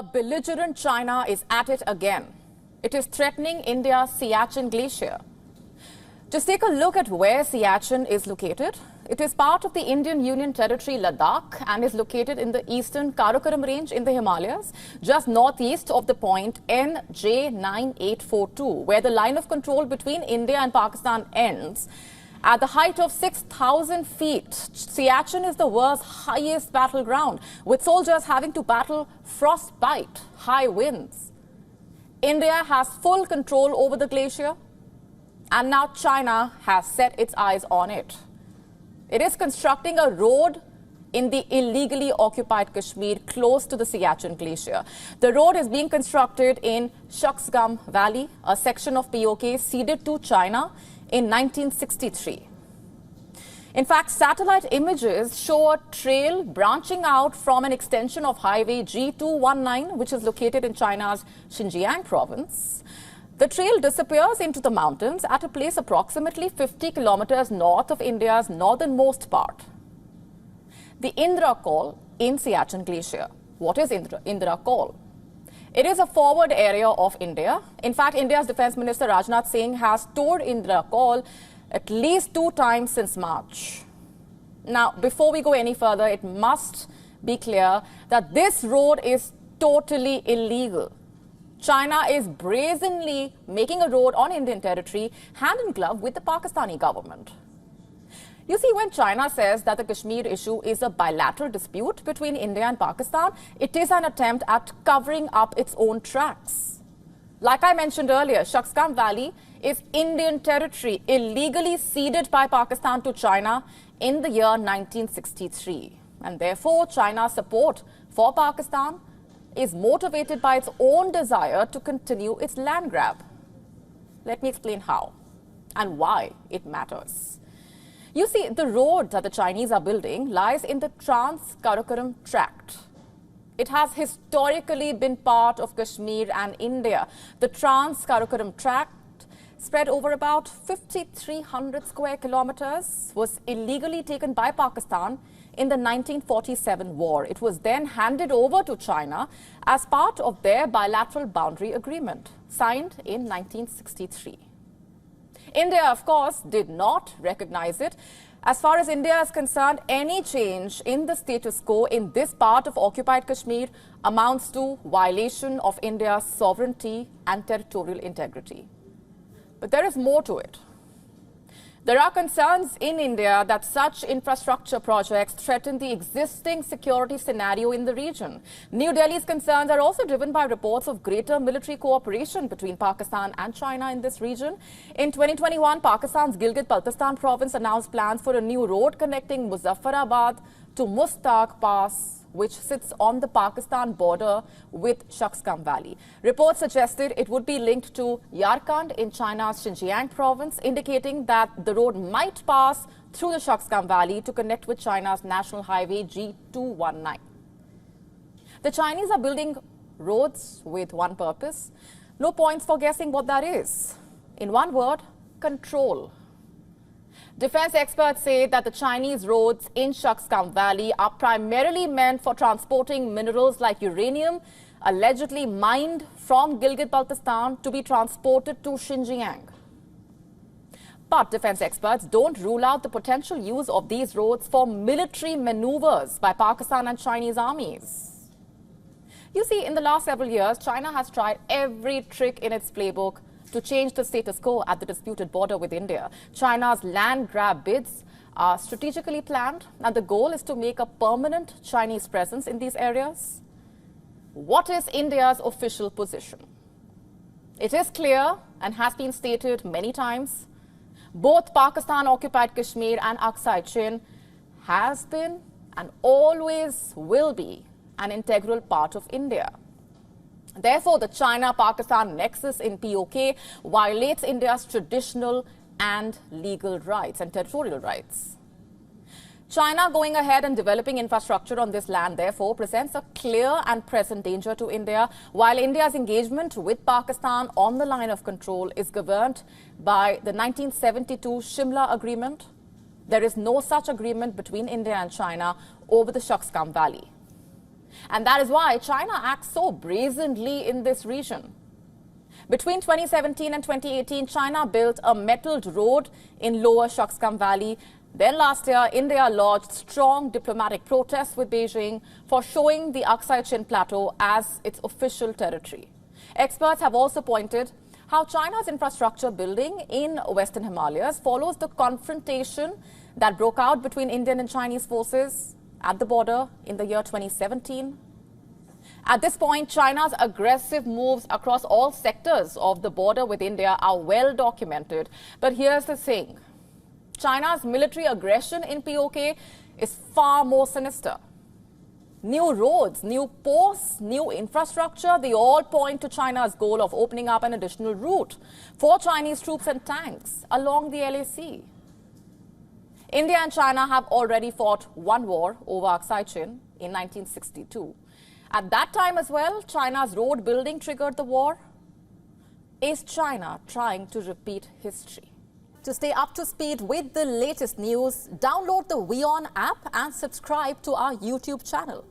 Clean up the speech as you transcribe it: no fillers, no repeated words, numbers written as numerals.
A belligerent China is at it again. It is threatening India's Siachen Glacier. Just take a look at where Siachen is located. It is part of the Indian Union Territory Ladakh and is located in the eastern Karakoram range in the Himalayas, just northeast of the point NJ9842, where the line of control between India and Pakistan ends. At the height of 6,000 feet, Siachen is the world's highest battleground, with soldiers having to battle frostbite, high winds. India has full control over the glacier, and now China has set its eyes on it. It is constructing a road in the illegally occupied Kashmir close to the Siachen Glacier. The road is being constructed in Shaksgam Valley, a section of PoK ceded to China in 1963. In fact, satellite images show a trail branching out from an extension of Highway G219, which is located in China's Xinjiang province. The trail disappears into the mountains at a place approximately 50 kilometers north of India's northernmost part. The Indra Col in Siachen Glacier. What is Indra Col? It is a forward area of India. In fact, India's Defence Minister Rajnath Singh has toured Indra Col at least 2 times since March. Now, before we go any further, it must be clear that this road is totally illegal. China is brazenly making a road on Indian territory hand in glove with the Pakistani government. You see, when China says that the Kashmir issue is a bilateral dispute between India and Pakistan, it is an attempt at covering up its own tracks. Like I mentioned earlier, Shaksgam Valley is Indian territory illegally ceded by Pakistan to China in the year 1963. And therefore, China's support for Pakistan is motivated by its own desire to continue its land grab. Let me explain how and why it matters. You see, the road that the Chinese are building lies in the Trans-Karakoram Tract. It has historically been part of Kashmir and India. The Trans-Karakoram Tract, spread over about 5,300 square kilometers, was illegally taken by Pakistan in the 1947 war. It was then handed over to China as part of their bilateral boundary agreement, signed in 1963. India, of course, did not recognize it. As far as India is concerned, any change in the status quo in this part of occupied Kashmir amounts to violation of India's sovereignty and territorial integrity. But there is more to it. There are concerns in India that such infrastructure projects threaten the existing security scenario in the region. New Delhi's concerns are also driven by reports of greater military cooperation between Pakistan and China in this region. In 2021, Pakistan's Gilgit-Baltistan province announced plans for a new road connecting Muzaffarabad to Mustaq Pass, which sits on the Pakistan border with Shaksgam Valley. Reports suggested it would be linked to Yarkand in China's Xinjiang province, indicating that the road might pass through the Shaksgam Valley to connect with China's national highway G219. The Chinese are building roads with one purpose. No points for guessing what that is. In one word, control. Defense experts say that the Chinese roads in Shaksgam Valley are primarily meant for transporting minerals like uranium, allegedly mined from Gilgit-Baltistan, to be transported to Xinjiang. But defense experts don't rule out the potential use of these roads for military maneuvers by Pakistan and Chinese armies. You see, in the last several years, China has tried every trick in its playbook to change the status quo at the disputed border with India. China's land grab bids are strategically planned, and the goal is to make a permanent Chinese presence in these areas. What is India's official position? It is clear and has been stated many times. Both Pakistan-occupied Kashmir and Aksai Chin has been and always will be an integral part of India. Therefore, the China-Pakistan nexus in PoK violates India's traditional and legal rights and territorial rights. China going ahead and developing infrastructure on this land, therefore, presents a clear and present danger to India, while India's engagement with Pakistan on the line of control is governed by the 1972 Shimla Agreement. There is no such agreement between India and China over the Shaksgam Valley. And that is why China acts so brazenly in this region. Between 2017 and 2018, China built a metalled road in lower Shaksgam Valley. Then last year, India lodged strong diplomatic protests with Beijing for showing the Aksai Chin Plateau as its official territory. Experts have also pointed how China's infrastructure building in Western Himalayas follows the confrontation that broke out between Indian and Chinese forces at the border in the year 2017. At this point, China's aggressive moves across all sectors of the border with India are well documented. But here's the thing. China's military aggression in PoK is far more sinister. New roads, new posts, new infrastructure, they all point to China's goal of opening up an additional route for Chinese troops and tanks along the LAC. India and China have already fought one war over Aksai Chin in 1962. At that time as well, China's road building triggered the war. Is China trying to repeat history? To stay up to speed with the latest news, download the WION app and subscribe to our YouTube channel.